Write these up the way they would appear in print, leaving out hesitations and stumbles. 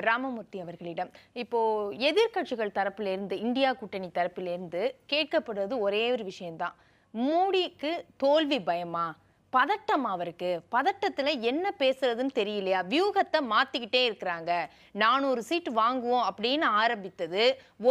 ராமமூர்த்தி அவர்களிடம் இப்போ எதிர்க்கட்சிகள் தரப்பிலிருந்து இந்தியா கூட்டணி தரப்பிலிருந்து கேட்கப்படுவது ஒரே ஒரு விஷயம்தான். மோடிக்கு தோல்வி பயமா, பதட்டம், அவருக்கு பதட்டத்துல என்ன பேசுறதுன்னு தெரியலையா, வியூகத்தை மாத்திக்கிட்டே இருக்கிறாங்க. 400 சீட் வாங்குவோம் அப்படின்னு ஆரம்பித்தது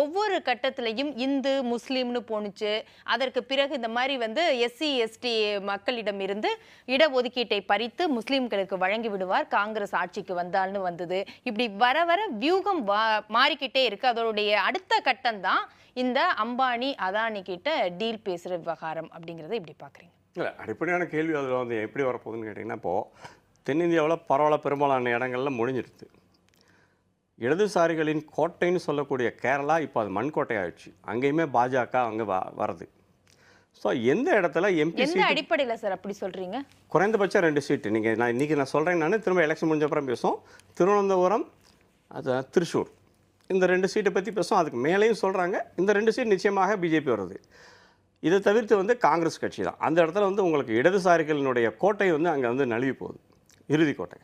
ஒவ்வொரு கட்டத்திலையும் இந்து முஸ்லீம்னு போணுச்சு. அதற்கு பிறகு இந்த மாதிரி எஸ்சி எஸ்டி மக்களிடம் இருந்து இடஒதுக்கீட்டை பறித்து முஸ்லீம்களுக்கு வழங்கி விடுவார் காங்கிரஸ் ஆட்சிக்கு வந்தால்னு வந்தது. இப்படி வர வர வியூகம் மாறிக்கிட்டே இருக்கு. அதோடைய அடுத்த கட்டம் தான் இந்த அம்பானி அதானி கிட்ட டீல் பேசுற விவகாரம் அப்படிங்கறத எப்படி பாக்குறீங்க? இல்லை, அடிப்படையான கேள்வி அதில் எப்படி வரப்போகுதுன்னு கேட்டிங்கன்னா, இப்போது தென்னிந்தியாவில் பரவாயில்ல பெரும்பாலான இடங்கள்ல முடிஞ்சிடுது. இடதுசாரிகளின் கோட்டைன்னு சொல்லக்கூடிய கேரளா இப்போ அது மண்கோட்டை ஆயிடுச்சு. அங்கேயுமே பாஜக அங்கே வருது. ஸோ எந்த இடத்துல எம்பி எந்த அடிப்படையில் சார் அப்படி சொல்கிறீங்க? குறைந்தபட்சம் 2 சீட்டு. இன்றைக்கி நான் சொல்கிறேன், நான் திரும்ப எலெக்ஷன் முடிஞ்ச அப்புறம் பேசுவோம். திருவனந்தபுரம், அது திருச்சூர், இந்த 2 சீட்டை பற்றி பேசுவோம். அதுக்கு மேலேயும் சொல்கிறாங்க இந்த 2 சீட் நிச்சயமாக பிஜேபி வருது. இதை தவிர்த்து காங்கிரஸ் கட்சி தான் அந்த இடத்துல உங்களுக்கு இடதுசாரிகளினுடைய கோட்டை அங்கே நழுவி போகுது, இறுதி கோட்டை.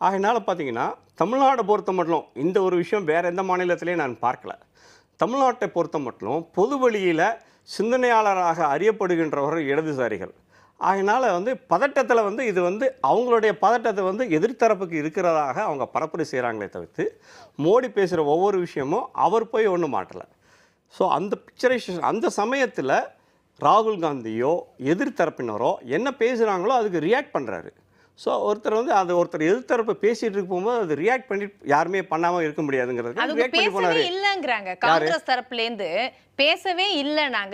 ஆகையினால பார்த்தீங்கன்னா தமிழ்நாட்டை பொறுத்த மட்டும் இந்த ஒரு விஷயம் வேறு எந்த மாநிலத்திலையும் நான் பார்க்கல. தமிழ்நாட்டை பொறுத்த மட்டும் பொது வழியில் சிந்தனையாளராக அறியப்படுகின்றவர்கள் இடதுசாரிகள். ஆகையினால பதட்டத்தில் இது அவங்களுடைய பதட்டத்தை எதிர்த்தரப்புக்கு இருக்கிறதாக அவங்க பரப்புரை செய்கிறாங்களே தவிர்த்து மோடி பேசுகிற ஒவ்வொரு விஷயமும் அவர் போய் ஒன்றும் மாட்டலை. ஸோ அந்த பிக்சரைசேஷன் அந்த சமயத்தில் ராகுல் காந்தியோ எதிர்த்தரப்பினரோ என்ன பேசுகிறாங்களோ அதுக்கு ரியாக்ட் பண்ணுறாரு. ஸோ ஒருத்தர் ஒருத்தர் எதிர்த்தரப்பு பேசிட்டு இருக்கும் போது அது ரியாக்ட் பண்ணி யாருமே பண்ணாமல் இருக்க முடியாதுங்கிறது இல்லைங்கிறாங்க. காங்கிரஸ் தரப்புலேருந்து பேசவே இல்லை, நாங்க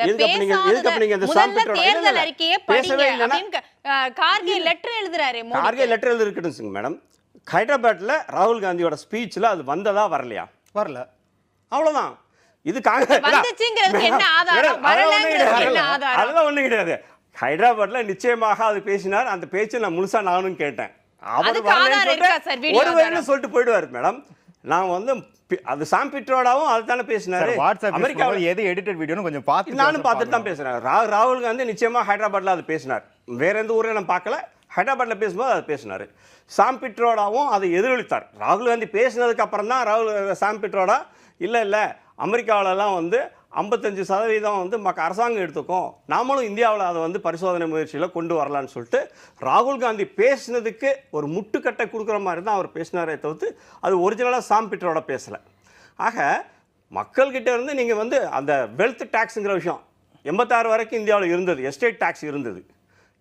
கார்கே லெட்டர் எழுதுறாரு. கார்கே லெட்டர் எழுதிருக்கட்டும் மேடம். ஹைதராபாத்ல ராகுல் காந்தியோட ஸ்பீச்சில் அது வந்ததா வரலையா? வரல, அவ்வளோதான். இது அதெல்லாம் ஒண்ணு கிடையாது. ஹைதராபாத்ல நிச்சயமாக அது பேசினார். அந்த பேச்சு நான் முழுசா நானும் கேட்டேன். அவர் ஒருவர்னு சொல்லிட்டு போயிடுவாரு மேடம். நான் அது சாம் பிட்ரோடாவும் அதுதானே பேசினாரு. அமெரிக்காவில் எது எடிட்டட் வீடியோன்னு கொஞ்சம் பார்த்து நானும் பார்த்துட்டு தான் பேசுறேன். ராகுல் காந்தி நிச்சயமா ஹைதராபாத்ல அது பேசினார். வேற எந்த ஊரையும் நான் பார்க்கல. ஹைதராபாத்ல பேசும்போது அது பேசினாரு. சாம் பிட்ரோடாவும் அதை எதிரொலித்தார். ராகுல் காந்தி பேசினதுக்கு அப்புறம் தான் சாம் பிட்ரோடா இல்லை அமெரிக்காவிலலாம் 55% அரசாங்கம் எடுத்துக்கும், நாமளும் இந்தியாவில் அதை பரிசோதனை முயற்சியில் கொண்டு வரலான்னு சொல்லிட்டு ராகுல் காந்தி பேசினதுக்கு ஒரு முட்டுக்கட்டை கொடுக்குற மாதிரி தான் அவர் பேசினாரே தவிர்த்து அது ஒரிஜினலாக சாம் பிட்ரோட பேசலை. ஆக மக்கள்கிட்ட இருந்து நீங்கள் அந்த வெல்த் டேக்ஸுங்கிற விஷயம் 86 வரைக்கும் இந்தியாவில் இருந்தது. எஸ்டேட் டேக்ஸ் இருந்தது.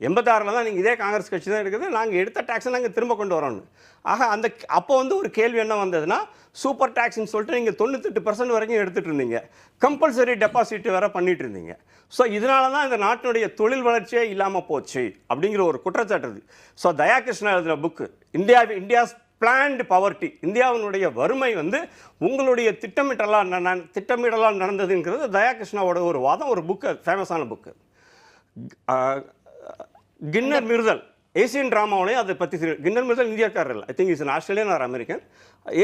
86 தான் நீங்கள் இதே காங்கிரஸ் கட்சி தான் இருக்குது, நாங்கள் எடுத்த டேக்ஸை நாங்கள் திரும்ப கொண்டு வரோன்னு. ஆக அப்போ ஒரு கேள்வி என்ன வந்ததுன்னா, சூப்பர் டேக்ஸ்ன்னு சொல்லிட்டு நீங்கள் 98% வரைக்கும் எடுத்துகிட்டு இருந்தீங்க, கம்பல்சரி டெபாசிட் வேறு பண்ணிட்டு இருந்தீங்க. ஸோ இதனால தான் இந்த நாட்டினுடைய தொழில் வளர்ச்சியே இல்லாமல் போச்சு அப்படிங்கிற ஒரு குற்றச்சாட்டு. ஸோ தயாகிருஷ்ணா எழுதின புக்கு இந்தியாஸ் பிளான்டு பவர்ட்டி, இந்தியாவினுடைய வறுமை உங்களுடைய திட்டமிடலாம் நடந்ததுங்கிறது தயாகிருஷ்ணாவோட ஒரு வாதம். ஒரு புக்கு, ஃபேமஸான புக்கு. கின்னர் மிர்தல் ஏசியன் ட்ராமாவிலையும் அதை பற்றி கின்னர் மிர்தல் இந்தியாக்காரர் இல்லை, I think is Australian or American.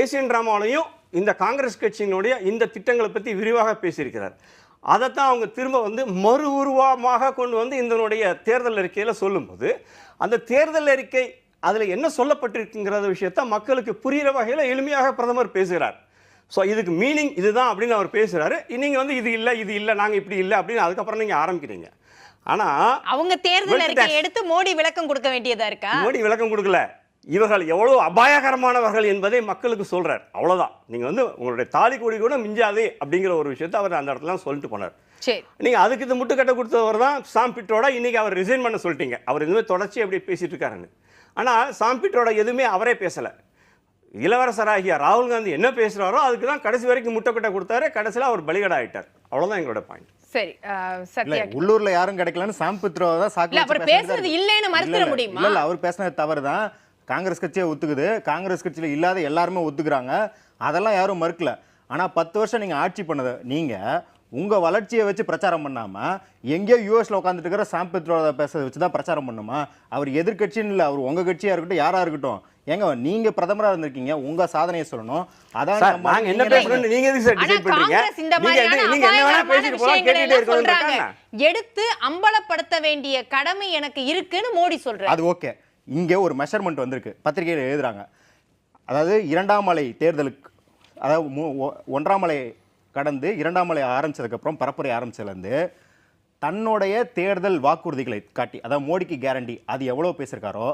Asian ட்ராமாவிலையும் இந்த காங்கிரஸ் கட்சியினுடைய இந்த திட்டங்களை பற்றி விரிவாக பேசியிருக்கிறார். அதைத்தான் அவங்க திரும்ப மறு உருவமாக கொண்டு இதனுடைய தேர்தல் அறிக்கையில் சொல்லும்போது அந்த தேர்தல் அறிக்கை அதில் என்ன சொல்லப்பட்டிருக்குங்கிற விஷயத்த மக்களுக்கு புரிகிற வகையில் எளிமையாக பிரதமர் பேசுகிறார். ஸோ இதுக்கு மீனிங் இதுதான் அப்படின்னு அவர் பேசுகிறாரு. நீங்கள் இது இல்லை நாங்கள் இப்படி இல்லை அப்படின்னு அதுக்கப்புறம் நீங்கள் ஆரம்பிக்கிறீங்க. ஆனா அவங்க தேர்தல் அறிக்கை எடுத்து மோடி விளக்கம் கொடுக்க வேண்டியதா இருக்கா? மோடி விளக்கம் கொடுக்கல. இவர்கள் எவ்வளவு அபாயகரமானவர்கள் என்பதை மக்களுக்கு சொல்றார். அவ்வளவுதான். நீங்க உங்களுடைய தாலி கொடி கூட மிஞ்சாதே அப்படிங்கிற ஒரு விஷயத்தை அவர் அந்த இடத்துல சொல்லிட்டு போனார். நீங்க அதுக்கு இது முட்டுக்கட்டை கொடுத்தவர் தான் சாம் பிட்ரோடா. இன்னைக்கு அவர் ரிசைன் பண்ண சொல்லிட்டீங்க. அவர் எதுவுமே தொடர்ச்சி எப்படி பேசிட்டு இருக்காருன்னு. ஆனா சாம் பிட்ரோடா எதுவுமே அவரே பேசல. இளவரசராகிய ராகுல் காந்தி என்ன பேசுறாரோ அதுக்கு தான் கடைசி வரைக்கும் முட்டுக்கட்டை கொடுத்தாரு. கடைசியில் அவர் பலிகடா ஆயிட்டார். அவ்வளவுதான் எங்களோட பாயிண்ட். சரி, சத்யா, உள்ளூர்ல யாரும் கிடைக்கலன்னு சாம் பிட்ரோ தான் சாக்கு அவர் பேசுறது இல்லன்னு மறுத்துற முடியுமா? இல்ல, அவர் பேசுனது தவறுதான். காங்கிரஸ் கட்சியே ஒத்துக்குது, காங்கிரஸ் கட்சியில இல்லாத எல்லாருமே ஒத்துக்குறாங்க, அதெல்லாம் யாரும் மறுக்கல. ஆனா 10 வருஷம் நீங்க ஆட்சி பண்ணது, நீங்க உங்க வளர்ச்சியை வச்சு பிரச்சாரம் பண்ணாம எங்கேயோ யூஎஸ்ல உட்காந்துட்டு இருக்கிற சாம் பிட்ரோ பேசுறதை வச்சு தான் பிரச்சாரம் பண்ணுமா? அவர் எதிர்கட்சின்னு இல்லை, அவர் உங்க கட்சியா இருக்கட்டும் யாரா இருக்கட்டும், ஏங்க நீங்க பிரதமரா இருந்திருக்கீங்க, உங்க சாதனையை சொல்லணும். அதான் நாங்க என்ன பேசணும், நீங்க எதுக்கு சார் டிசைட் பண்றீங்க? நீங்க என்ன வேணா பேசிட்டு போலாம், கேட்டுட்டே இருக்கீங்க. எடுத்து அம்பலப்படுத்த வேண்டிய கடமை எனக்கு இருக்குன்னு மோடி சொல்றாரு. அது ஓகே. இங்க ஒரு மெஷர்மென்ட் வந்திருக்கு, பத்திரிகையில எழுதுறாங்க. அதாவது 2ஆம் அலை தேர்தலுக்கு, அதாவது 1ஆம் அலை கடந்து 2ஆம் அலை ஆரம்பிச்சதுக்கப்புறம் பரப்புரை ஆரம்பிச்சதுலேருந்து தன்னுடைய தேர்தல் வாக்குறுதிகளை காட்டி, அதாவது மோடிக்கு கேரண்டி அது எவ்வளோ பேசியிருக்காரோ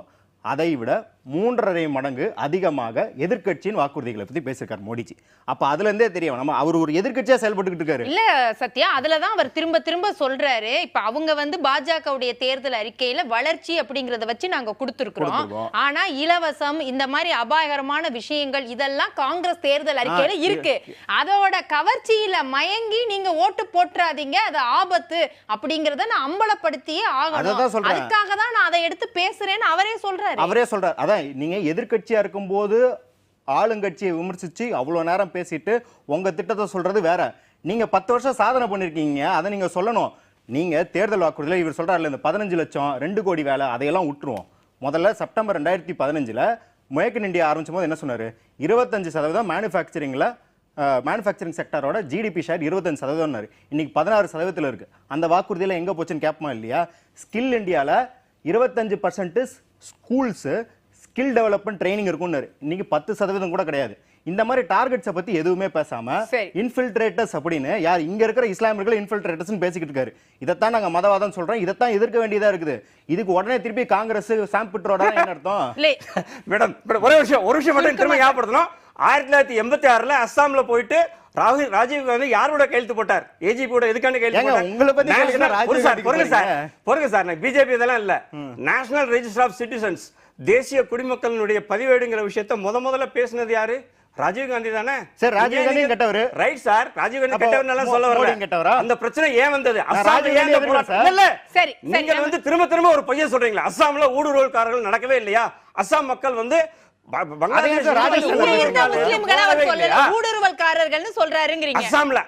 அதை விட 3.5 மடங்கு அதிகமாக எதிர்க்கட்சியின் வாக்குறுதிகளை பற்றி பேசியிருக்காரு மோடிஜி. அப்போ அதுலேருந்தே தெரியும் நம்ம அவர் ஒரு எதிர்க்கட்சியாக செயல்பட்டுக்கிட்டு இருக்காரு. இல்ல சத்யா, அதுலதான் அவர் திரும்ப திரும்ப சொல்றாரு. இப்ப அவங்க வந்து பாஜகவுடைய தேர்தல் அறிக்கையில வளர்ச்சி அப்படிங்கறத வச்சு நாங்க கொடுத்திருக்கிறோம். ஆனா இலவசம் இந்த மாதிரி அபாயகரமான விஷயங்கள் இதெல்லாம் காங்கிரஸ் தேர்தல் அறிக்கையில இருக்கு. அதோட கவர்ச்சியில மயங்கி நீங்க ஓட்டு போட்டுறாதீங்க, அது ஆபத்து அப்படிங்கறத நான் அம்பலப்படுத்தியே ஆகணும். அதுக்காக தான் நான் அதை எடுத்து பேசுறேன்னு அவரே சொல்றாரு. அதான் நீங்க எதிர்க்கட்சியா இருக்கும்போது ஆளுங்கட்சியை விமர்சிச்சு அவ்வளவு நேரம் பேசிட்டு உங்க திட்டத்தை சொல்றது வேற. நீங்க 10 வருஷம் சாதனை பண்ணிருக்கீங்க, அதை நீங்க சொல்லணும். நீங்க தேர்தல் வாக்குறுதியில இவர் சொல்றாருல இந்த 15 லட்சம் 2 கோடி வேலை அதையெல்லாம் விட்டுருவோம். முதல்ல செப்டம்பர் 2015 மேக் இன் இந்தியா ஆரம்பிச்சும் போது என்ன சொன்னாரு? 25% மேனுஃபேக்சரிங் செக்டரோட ஜிடிபி ஷேர் 25%. இன்னைக்கு 16% இருக்கு. அந்த வாக்குறுதியில எங்க போச்சுன்னு கேட்போமா இல்லையா? ஸ்கில் இந்தியால 25% ஸ்கூல்ஸ் ஸ்கில் டெவலப்மெண்ட் ட்ரைனிங் இருக்கும்னாரு. இன்னைக்கு 10% கூட கிடையாது. இந்த மாதிரி டார்கெட்ஸை பத்தி எதுவுமே பேசாம இன்ஃபில்ட்ரேட்டர்ஸ் அப்படின்னு யார் இங்க இருக்கிற இஸ்லாமியர்கள் இன்ஃபில்ட்ரேட்டர்ஸ் பேசிக்கிட்டு இருக்காரு. இதைத்தான் நாங்க மதவாதம் சொல்றோம், இதைத்தான் எதிர்க்க வேண்டியதா இருக்குது. இதுக்கு உடனே திருப்பி காங்கிரஸ் சாம்பிட்ரோட என்ன அர்த்தம்? மேடம் ஒரு விஷயம் மட்டும் திரும்ப ஞாபகப்படுத்தணும். 1986 அஸ்ஸாம்ல போயிட்டு ராஜீவ் காந்தி யாரோட கையெழுத்து போட்டார்? ஏஜிபி கூட எதுக்கான கையெழுத்து போட்டார்? உங்களை பத்தி பொறுங்க சார், பிஜேபி இதெல்லாம் இல்ல. நேஷனல் ரெஜிஸ்டர் ஆஃப் சிட்டிசன்ஸ், தேசிய குடிமக்களுடைய பதிவேடுங்கிற விஷயத்தை முதல்ல பேசினது யாரு? ராஜீவ் காந்தி தானே. சார் ராஜீவ் காந்தி கெட்டவர். ரைட் சார், ராஜீவ் காந்தி கெட்டவர்னு சொல்ல வரல. அந்த பிரச்சனை ஏன் வந்தது? அஸ்ஸாம்ல ஏன் இல்ல சரி, நீங்க வந்து திரும்ப ஒரு பொய்யை சொல்றீங்களா? அஸ்ஸாம்ல ஊடுருவல்காரர்கள் நடக்கவே இல்லையா? அஸ்ஸாம் மக்கள் வந்து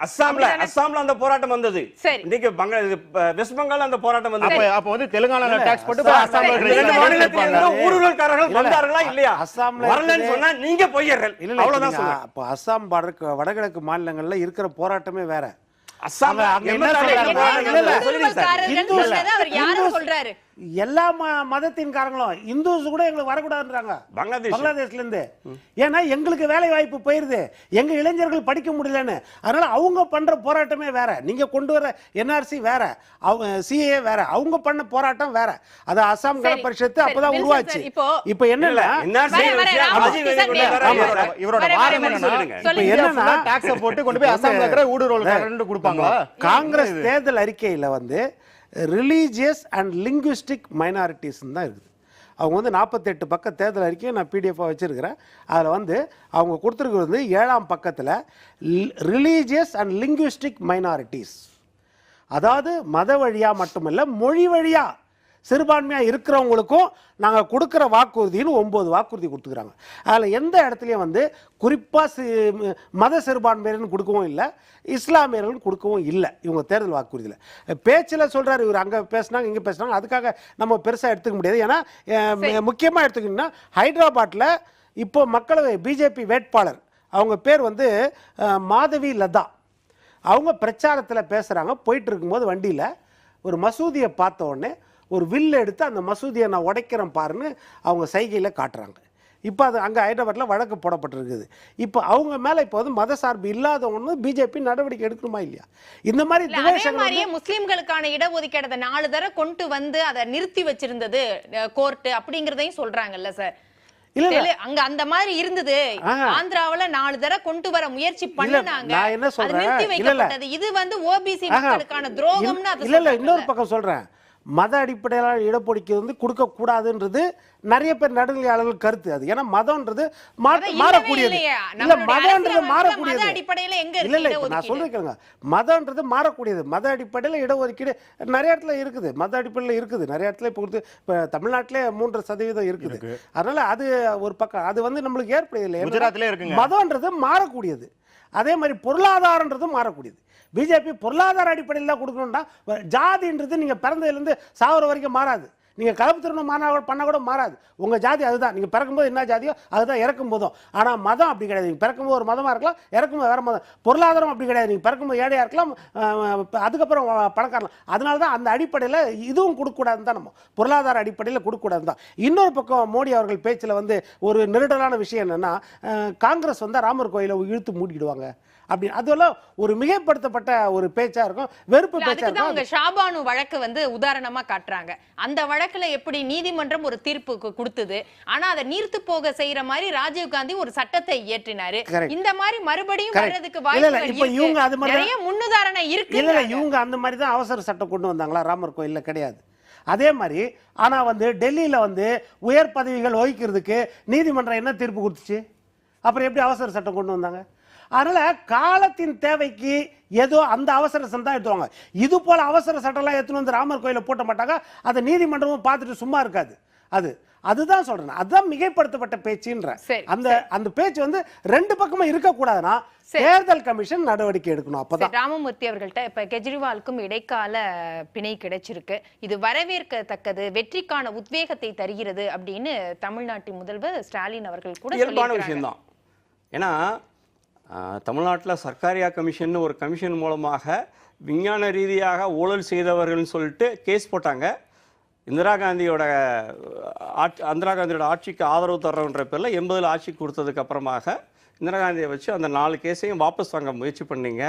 அஸ்ஸாம்ல அந்த போராட்டம் வந்தது. இன்னைக்கு வெஸ்ட் பெங்கால் அந்த போராட்டம் வந்தது. அப்ப வந்து தெலுங்கானால டாக்ஸ் போட்டு அஸ்ஸாம்ல ஊடுருவல்காரர்கள் வந்தார்களா இல்லையா? அஸ்ஸாம்ல வரலன்னு சொன்னா நீங்க பொய்யர்கள். அவ்வளவுதான் சொல்றேன். அப்ப அஸ்ஸாம் வடகிழக்கு மாநிலங்கள்ல இருக்கிற போராட்டமே வேற. எல்லா மதத்தின் காரணங்களும் இந்துஸ் கூட எங்களுக்கு வரக்கூடாதுன்றாங்க பங்களாதேஷ்ல இருந்து. ஏன்னா எங்களுக்கு வேலை வாய்ப்பு போயிருது, எங்க இளைஞர்கள் படிக்க முடியலன்னு. அதனால அவங்க பண்ற போராட்டமே வேற. நீங்க கொண்டு வர என்ஆர்சி வேற, சிஏ வேற, அவங்க பண்ண போராட்டம் வேற. அது அசாம் கல பரிஷத்து அப்பதான் உருவாச்சு. இப்ப என்னன்னா காங்கிரஸ் தேர்தல் அறிக்கையில வந்து ரிலீஜியஸ் அண்ட் லிங்குவிஸ்டிக் மைனாரிட்டிஸ் தான் இருக்குது. அவங்க வந்து 48 பக்க தேர்தல் அறிக்கையை நான் பிடிஎஃபாக வச்சுருக்கிறேன். அதில் வந்து அவங்க கொடுத்துருக்கிறது வந்து 7ஆம் பக்கத்தில் ரிலீஜியஸ் அண்ட் லிங்குவிஸ்டிக் மைனாரிட்டிஸ், அதாவது மத வழியாக மட்டுமில்லை மொழி வழியாக சிறுபான்மையாக இருக்கிறவங்களுக்கும் நாங்கள் கொடுக்குற வாக்குறுதின்னு 9 வாக்குறுதி கொடுத்துக்கிறாங்க. அதில் எந்த இடத்துலையும் வந்து குறிப்பாக மத சிறுபான்மையினு கொடுக்கவும் இல்லை, இஸ்லாமியர்கள் கொடுக்கவும் இல்லை. இவங்க தேர்தல் வாக்குறுதியில் பேச்சில் சொல்கிறார், இவர் அங்கே பேசினாங்க இங்கே பேசினாங்க, அதுக்காக நம்ம பெருசாக எடுத்துக்க முடியாது. ஏன்னா முக்கியமாக எடுத்துக்கிட்டிங்கன்னா ஹைதராபாத்தில் இப்போ மக்களவை பிஜேபி வேட்பாளர் அவங்க பேர் வந்து மாதவி லதா. அவங்க பிரச்சாரத்தில் பேசுகிறாங்க. போயிட்டு இருக்கும்போது வண்டியில் ஒரு மசூதியை பார்த்த உடனே ஒரு வில்ல எடுத்து அந்த மசூதியை நான் உடைக்கிறேன் பாருன்னு அவங்க சைகையில் காட்டுறாங்க. இப்போ அது அங்கே ஹைதராபாத்தில் வழக்கு போடப்பட்டிருக்குது. இப்போ அவங்க மேலே இப்போ வந்து மத சார்பு இல்லாதவங்க பிஜேபி நடவடிக்கை எடுக்கணுமா இல்லையா? இந்த மாதிரி முஸ்லிம்களுக்கான இடஒதுக்கீடு 4 தடவை கொண்டு வந்து அதை நிறுத்தி வச்சிருந்தது கோர்ட் அப்படிங்கறதையும் சொல்றாங்கல்ல சார். அங்க அந்த மாதிரி இருந்தது. ஆந்திராவுல 4 தடவை கொண்டு வர முயற்சி பண்ணாங்க, அது நிறுத்தி வைக்கப்பட்டது. இது வந்து ஓபிசி மக்களுக்கான துரோகம்னு அது இல்ல. இன்னொரு பக்கம் சொல்றேன், மத அடிப்படையிலான இடஒதுக்கீடு வந்து கொடுக்க கூடாதுன்றது நிறைய பேர் நடுநிலையாளர்கள் கருத்து. அது ஏன்னா மதம்ன்றது மாறக்கூடியது. இல்ல மதம்ன்றது மாறக்கூடியது. இல்ல நான் சொல்றேன், மதம்ன்றது மாறக்கூடியது. மத அடிப்படையில் இடஒதுக்கீடு நிறைய இடத்துல இருக்குது, மத அடிப்படையில் இருக்குது நிறைய இடத்துல. இப்போ தமிழ்நாட்டிலே 3% இருக்குது. அதனால அது ஒரு பக்கம், அது வந்து நம்மளுக்கு ஏற்படையில்லை. மதம்ன்றது மாறக்கூடியது. அதே மாதிரி பொருளாதாரன்றதும் மாறக்கூடியது. பிஜேபி பொருளாதார அடிப்படையில் தான் கொடுக்கணும்னா, ஜாதின்றது நீங்க பிறந்ததுலேருந்து சாவர வரைக்கும் மாறாது. நீங்கள் கலப்பு திருமணம் பண்ணால் கூட மாறாது. உங்கள் ஜாதி அதுதான், நீங்கள் பிறக்கும்போது என்ன ஜாதியோ அதுதான் இறக்கும் போதும். ஆனால் மதம் அப்படி கிடையாது. நீங்கள் பிறக்கும்போது ஒரு மதமாக இருக்கலாம், இறக்கும்போது வேறு மதம். பொருளாதாரம் அப்படி கிடையாது. நீங்கள் பிறக்கும்போது ஏழையாக இருக்கலாம், அதுக்கப்புறம் பணக்காரலாம். அதனால தான் அந்த அடிப்படையில் இதுவும் கொடுக்கக்கூடாதுன்னு தான், நம்ம பொருளாதார அடிப்படையில் கொடுக்கக்கூடாது தான். இன்னொரு பக்கம் மோடி அவர்கள் பேச்சில் வந்து ஒரு நெருடலான விஷயம் என்னென்னா, காங்கிரஸ் வந்தால் ராமர் கோயிலை இழுத்து மூடிடுவாங்க அப்படி, அதெல்லாம் ஒரு மிகைப்படுத்தப்பட்ட ஒரு பேச்சா இருக்கும், வெறுப்பு பேச்சா இருக்கும். அவங்க ஷாபானு வழக்கு வந்து உதாரணமா காட்டுறாங்க. அந்த வழக்குல எப்படி நீதிமன்றம் ஒரு தீர்ப்பு கொடுத்தது, ஆனா அதை நீர்த்து போக செய்யற மாதிரி ராஜீவ் காந்தி ஒரு சட்டத்தை இயற்றினாரு. இந்த மாதிரி மறுபடியும் வர்றதுக்கு வாய்ப்புகள் இருக்கு. நிறைய முன்னுதாரணம் இருக்கு. இல்ல இவங்க அந்த மாதிரி தான் அவசர சட்டம் கொண்டு வந்தாங்களா? ராமர் கோயில்ல கிடையாது. அதே மாதிரி ஆனா வந்து டெல்லியில வந்து உயர் பதவிகள் வகிக்கிறதுக்கு நீதிமன்றம் என்ன தீர்ப்பு கொடுத்துச்சு? அப்புறம் எப்படி அவசர சட்டம் கொண்டு வந்தாங்க? அதனால காலத்தின் தேவைக்கு ஏதோ அந்த அவசர சட்டம் தான் எடுத்துவாங்க. இது போல அவசர சட்டம்லாம் எடுத்துன்னு வந்து ராமர் கோயில போட்ட மாட்டாங்க. அதை நீதிமன்றமும் பார்த்துட்டு சும்மா இருக்காது. அதுதான் சொல்றேன், அதுதான் மிகைப்படுத்தப்பட்ட பேச்சுன்ற. அந்த பேச்சு வந்து ரெண்டு பக்கமும் இருக்கக்கூடாதுன்னா தேர்தல் கமிஷன் நடவடிக்கை எடுக்கணும். அப்பதான். ராமமூர்த்தி அவர்கள்ட்ட இப்ப கெஜ்ரிவாலுக்கும் இடைக்கால பிணை கிடைச்சிருக்கு. இது வரவேற்கத்தக்கது, வெற்றிக்கான உத்வேகத்தை தருகிறது அப்படின்னு தமிழ்நாட்டின் முதல்வர் ஸ்டாலின் அவர்கள் கூட இயல்பான விஷயம்தான். ஏன்னா தமிழ்நாட்டில் சர்க்காரியா கமிஷன் ஒரு கமிஷன் மூலமாக விஞ்ஞான ரீதியாக ஊழல் செய்தவர்கள்னு சொல்லிட்டு கேஸ் போட்டாங்க. இந்திரா காந்தியோட ஆட்சிக்கு ஆதரவு தர்றன்ற பேரில் 80 ஆட்சிக்கு கொடுத்ததுக்கு அப்புறமாக இந்திரா காந்தியை வச்சு அந்த 4 கேஸையும் வாபஸ் வாங்க முயற்சி பண்ணீங்க.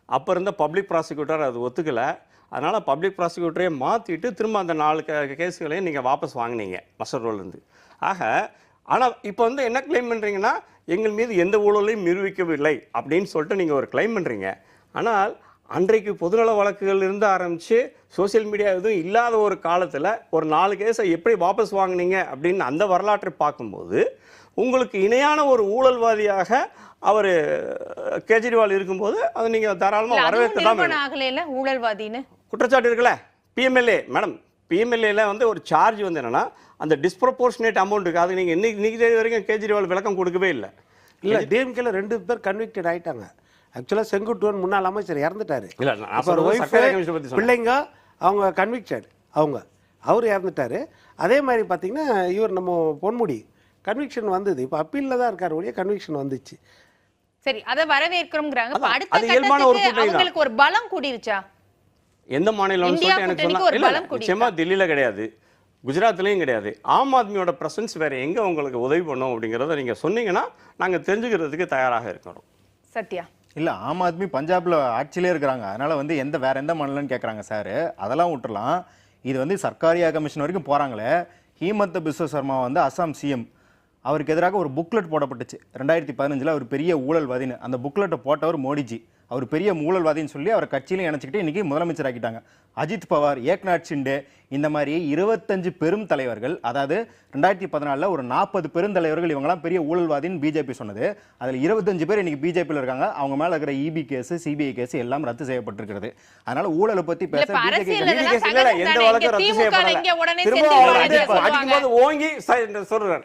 அப்போ இருந்த பப்ளிக் ப்ராசிக்யூட்டர் அது ஒத்துக்கலை. அதனால் பப்ளிக் ப்ராசிக்யூட்டரையே மாற்றிட்டு திரும்ப அந்த 4 கேஸுகளையும் நீங்கள் வாபஸ் வாங்கினீங்க மஸ்டர் ரோல்லேருந்து. ஆனால் இப்போ வந்து என்ன கிளைம் பண்ணுறீங்கன்னா, எங்கள் மீது எந்த ஊழலையும் நிரூபிக்கவில்லை அப்படின்னு சொல்லிட்டு நீங்கள் ஒரு கிளைம் பண்ணுறீங்க. ஆனால் அன்றைக்கு பொதுநல வழக்குகள் இருந்து ஆரம்பித்து சோசியல் மீடியா எதுவும் இல்லாத ஒரு காலத்தில் ஒரு 4 கேஸை எப்படி வாபஸ் வாங்கினீங்க அப்படின்னு அந்த வரலாற்றை பார்க்கும்போது உங்களுக்கு இணையான ஒரு ஊழல்வாதியாக அவர் கெஜ்ரிவால் இருக்கும்போது அதை நீங்கள் தாராளமாக வரவேற்க தான். ஊழல்வாதின்னு குற்றச்சாட்டு இருக்குல்ல. பிஎம்எல்ஏ மேடம், பிஎம்எல்ஏல வந்து ஒரு சார்ஜ் வந்து என்னன்னா அந்த டிஸ்ப்ரொபோர்ஷனேட் அமௌண்ட் இருக்கு. அது நீங்கள் இன்னைக்கு தேதி வரைக்கும் கெஜ்ரிவால் விளக்கம் கொடுக்கவே இல்லை. டிஎம்கேல 2 பேர் கன்விக்டட் ஆயிட்டாங்க. ஆக்சுவலாக செங்குட்டுவன் முன்னாள் அமைச்சர் இறந்துட்டாரு. பிள்ளைங்க அவங்க கன்விக்டட், அவர் இறந்துட்டாரு. அதே மாதிரி பார்த்தீங்கன்னா இவர் நம்ம பொன்முடி கன்விக்ஷன் வந்தது. இப்போ அப்பீல்ல தான் இருக்காரு, ஒழிய கன்விக்ஷன் வந்துச்சு. சரி, அதை வரவேற்கிறோம்ங்கிறாங்க. அவங்களுக்கு ஒரு பலம் கூடிருச்சா? எந்த மாநிலம்னு சொல்லிட்டு எனக்கு சொன்னா நிச்சயமா தில்லியில கிடையாது, குஜராத்லேயும் கிடையாது. ஆம் ஆத்மியோட பிரசன்ஸ் வேற எங்க உங்களுக்கு உதவி பண்ணும் அப்படிங்கிறத நீங்க சொன்னீங்கன்னா நாங்க தெரிஞ்சுக்கிறதுக்கு தயாராக இருக்கிறோம். சத்யா இல்லை, ஆம் ஆத்மி பஞ்சாப்ல ஆட்சியிலே இருக்கிறாங்க. அதனால வந்து வேற எந்த மாநிலம்னு கேட்குறாங்க சார். அதெல்லாம் விட்டுறலாம். இது வந்து சர்க்காரியா கமிஷன் வரைக்கும் போகிறாங்களே. ஹிமந்த பிஸ்வ சர்மா வந்து அசாம் சிஎம், அவருக்கு எதிராக ஒரு புக்லெட் போடப்பட்டுச்சு 2015. அவர் பெரிய ஊழல்வாதின்னு. அந்த புக்லெட்டை போட்டவர் மோடிஜி. அவர் பெரிய ஊழல்வாதின்னு சொல்லி அவரை கட்சியிலையும் இணைச்சிக்கிட்டு இன்றைக்கி முதலமைச்சர் ஆக்கிட்டாங்க. அஜித் பவார், ஏக்நாத் ஷிண்டே, இந்த மாதிரி 25 பெரும் தலைவர்கள், அதாவது 2014 ஒரு 40 பெருந்தலைவர்கள் இவங்கெல்லாம் பெரிய ஊழல்வாதின்னு பிஜேபி சொன்னது. அதில் 25 பேர் இன்னைக்கு பிஜேபியில் இருக்காங்க. அவங்க மேலே இருக்கிற இபி கேஸ், சிபிஐ கேஸ் எல்லாம் ரத்து செய்யப்பட்டிருக்கிறது. அதனால ஊழலை பற்றி பேச எந்த வழக்கு ரத்து செய்யப்படல. ஓங்கி சொல்றாரு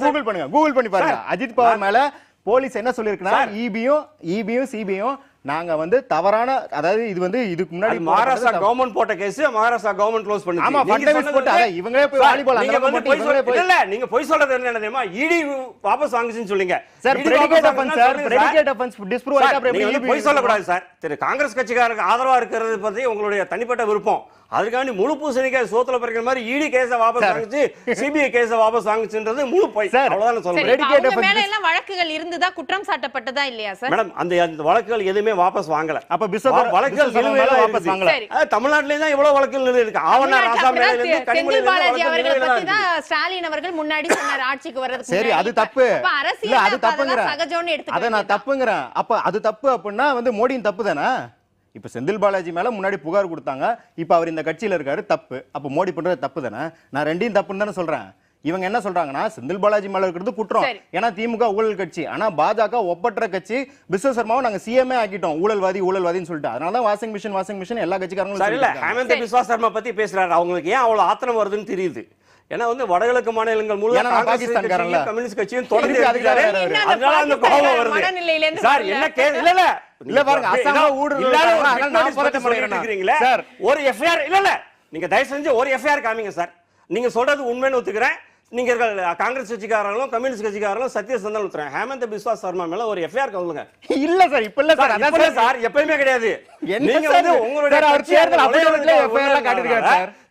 கூகுள் பண்ணுங்க, கூகுள் பண்ணி பாருங்க. அஜித் பவார் மேல போலீஸ் என்ன சொல்லிருக்குன்னா, இபியும் சிபியும் நாங்க வந்து தவறான, அதாவது இது வந்து இதுக்கு முன்னாடி மகாராஷ்டிரா கவர்மெண்ட் போட்ட கேஸ் மகாராஷ்டிரா கவர்மெண்ட் க்ளோஸ் பண்ணுச்சு. ஆமா, ஃபண்டமெண்டல் போட்டு அத இவங்களே போய் வாலிபால் அங்க போய் இல்ல, நீங்க போய் சொல்றது என்ன தெரியுமா? இடி வாபஸ் வாங்குச்சுன்னு சொல்றீங்க sir. Predicate offence sir, predicate offence disprove ஆயிட்டா அப்புறம் நீங்க போய் சொல்ல கூடாது சார். காங்கிரஸ் கட்சிக்காரருக்கு ஆதரவா இருக்கிறது பத்தி உங்களுடைய தனிப்பட்ட விருப்பம். அதுக்காண்டி முழு பூசணிக்காய் சோத்துல பறிக்கிற மாதிரி இடி கேஸை வாபஸ் வாங்குச்சு, சிபிஐ கேஸை வாபஸ் வாங்குச்சுன்றது முழு போய். அவ்வளவுதான் சொல்றேன். பிரெடிகேட் ஆஃபென்ஸ் மேல எல்லாம் வழக்குகள் இருந்ததா குற்றம் சாட்டப்பட்டதா இல்லையா சார்? மேடம், அந்த வழக்குகள் எதுவுமே வாபஸ் வாங்கல. அப்ப வழக்குகள் எதுவுமே வாபஸ் வாங்கல. தமிழ்நாட்டிலே தான் இவ்வளவு வழக்குகள் இருக்கு. ஆவண ராசா மேல இருந்து செந்தில் பாலாஜி அவர்களை பத்தி தான் ஸ்டாலின் அவர்கள் முன்னாடி சொன்னார் ஆட்சிக்கு வர்றதுக்கு. சரி, அது தப்பு. இல்ல, அது தப்புங்கற. சகஜம்னு எடுத்துக்க. அத நான் தப்புங்கறேன். அப்ப அது தப்பு அப்படினா வந்து மோடியின் தப்பு தானே? இப்ப செந்தில் பாலாஜி மேல முன்னாடி புகார் கொடுத்தாங்க, இப்ப அவர் இந்த கட்சியில இருக்காரு, தப்பு. அப்ப மோடி பண்றது தப்பு தானே? நான் ரெண்டையும் தப்புன்னு தானே சொல்றேன். இவங்க என்ன சொல்றாங்கன்னா, செந்தில் பாலாஜி மேல இருக்கிறது குற்றம், ஏன்னா திமுக ஊழல் கட்சி. ஆனா பாஜக ஒப்பற்ற கட்சி. பிஸ்வ சர்மாவை நாங்க சிஎம்ஏ ஆக்கிட்டோம், ஊழல்வாதின்னு சொல்லிட்டு. அதனால வாஷிங் மிஷின் எல்லா கட்சிக்காரங்களும் இல்ல. ஹேமந்த் பிஸ்வா சர்மா பத்தி பேசுறாரு. அவங்களுக்கு ஏன் அவ்வளவு ஆத்திரம் வருதுன்னு தெரியுது. ஏன்னா வந்து வடகிழக்கு மாநிலங்கள் முழுவதும் பாகிஸ்தான்காரங்க கம்யூனிஸ்ட் கட்சியும் தொடர்ந்து இருக்காரு. அதனால அந்த கோபம் வருது சார். என்ன கேஸ் இல்ல பாருங்க, அசாம ஊடுருவல் ஒரு எஃப்ஐஆர் இல்ல நீங்க தயவு செஞ்சு ஒரு எஃப்ஐஆர் காமிங்க சார். நீங்க சொல்றது உண்மைன்னு ஒத்துக்கிறேன். நீங்கள் காங்கிரஸ் கட்சிக்காரங்களும் கம்யூனிஸ்ட் கட்சிக்காரங்களும் சத்யசந்தன் உத்தரன் ஹேமந்த் பிஸ்வா சர்மா மேல ஒரு எஃப்ஐஆர் கவுலுங்க. இல்ல சார், இப்ப இல்ல சார், அதான் சார் எப்பயுமே கிடையாது. நீங்க வந்து உங்களுடைய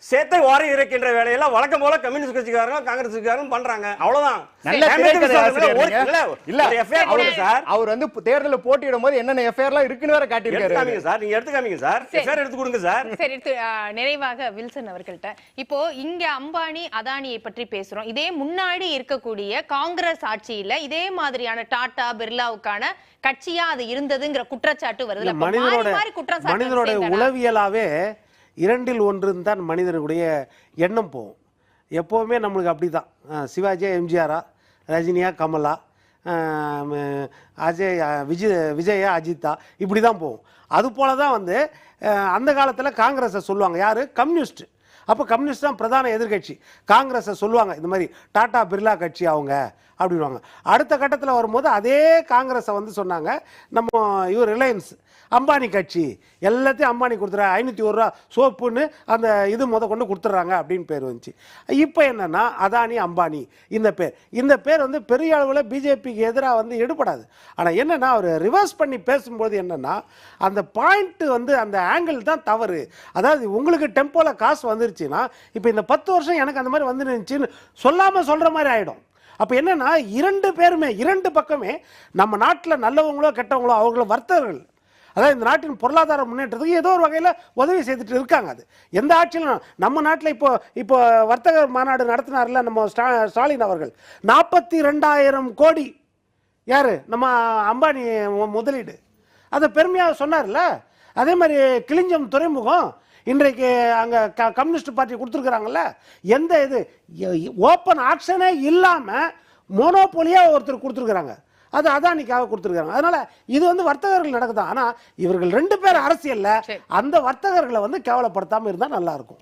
சேத்தை வாரி இருக்கின்ற வேலையெல்லாம் வழக்கம் போல கம்யூனிஸ்ட் கட்சிக்காரங்க காங்கிரஸ் கட்சிக்காரங்க பண்றாங்க. அவ்வளவுதான். அவர் வந்து தேர்தல போட்டியிடும் போது என்னென்ன எஃப்ஐஆர்லாம் இருக்குன்னு வேற காட்டியிருக்காரு சார். நீங்க எடுத்து காமிங்க சார், எஃப்ஐஆர் எடுத்து கொடுங்க சார். சரி, நிறைவாக வில்சன் அவர்கள்ட்ட இப்போ இங்க அம்பானி அதானியை பற்றி பேசுறோம். இதே முன்னாடி இருக்கக்கூடிய காங்கிரஸ் ஆட்சியில இதே மாதிரியான டாடா பிர்லாவுக்கான கட்சியா அது இருந்ததுங்கிற குற்றச்சாட்டு வருது. மனிதனுடைய உளவியலாவே 2ல் 1 தான் மனிதனுடைய எண்ணம் போகும். எப்போவுமே நம்மளுக்கு அப்படி தான். சிவாஜியா எம்ஜிஆரா, ரஜினியா கமலா, அஜய் விஜயா அஜித்தா, இப்படி தான் போகும். அது போல தான் வந்து அந்த காலத்தில் காங்கிரஸை சொல்லுவாங்க. யார்? கம்யூனிஸ்ட். அப்போ கம்யூனிஸ்ட் தான் பிரதான எதிர்கட்சி. காங்கிரஸை சொல்லுவாங்க இந்த மாதிரி டாடா பிர்லா கட்சி அவங்க அப்படின்வாங்க. அடுத்த கட்டத்தில் வரும்போது அதே காங்கிரஸை வந்து சொன்னாங்க நம்ம இவர் ரிலையன்ஸ் அம்பானி கட்சி, எல்லாத்தையும் அம்பானி கொடுத்துறாங்க, 501 ரூபா சோப்புன்னு அந்த இது கொண்டு கொடுத்துட்றாங்க அப்படின்னு பேர் வந்துச்சு. இப்போ என்னென்னா அதானி அம்பானி இந்த பேர் வந்து பெரிய அளவில் பிஜேபிக்கு எதிராக வந்து எடுபடாது. ஆனால் என்னென்னா அவர் ரிவர்ஸ் பண்ணி பேசும்போது என்னென்னா அந்த பாயிண்ட்டு வந்து அந்த ஆங்கிள் தான் தவறு. அதாவது உங்களுக்கு டெம்போவில் காசு வந்துருச்சுன்னா இப்போ இந்த 10 வருஷம் எனக்கு அந்த மாதிரி வந்துருந்துச்சின்னு சொல்லாமல் சொல்கிற மாதிரி ஆகிடும். அப்போ என்னென்னா 2 பேருமே 2 பக்கமே நம்ம நாட்டில் நல்லவங்களோ கெட்டவங்களோ அவங்கள வர்த்தகர்கள், அதாவது இந்த நாட்டின் பொருளாதார முன்னேற்றத்துக்கு ஏதோ ஒரு வகையில் உதவி செய்துட்டு இருக்காங்க. அது எந்த ஆட்சியிலும் நம்ம நாட்டில் இப்போ வர்த்தக மாநாடு நடத்தினார்ல நம்ம ஸ்டாலின் அவர்கள் 42,000 கோடி யார்? நம்ம அம்பானி முதலீடு. அதை பெருமையாக சொன்னார்ல. அதே மாதிரி கிளிஞ்சம் துறைமுகம் இன்றைக்கு அங்கே கம்யூனிஸ்ட் பார்ட்டி கொடுத்துருக்குறாங்கல்ல. எந்த இது ஓப்பன் ஆக்ஷனே இல்லாமல் மோனோபோலியாக ஒருத்தர் கொடுத்துருக்குறாங்க. அது அதானிக்காக கொடுத்துருக்காங்க. அதனால இது வந்து வர்த்தகர்கள் நடக்குது. ஆனால் இவர்கள் 2 பேர் அரசியல்ல அந்த வர்த்தகர்களை வந்து கேவலப்படுத்தாமல் இருந்தால் நல்லா இருக்கும்.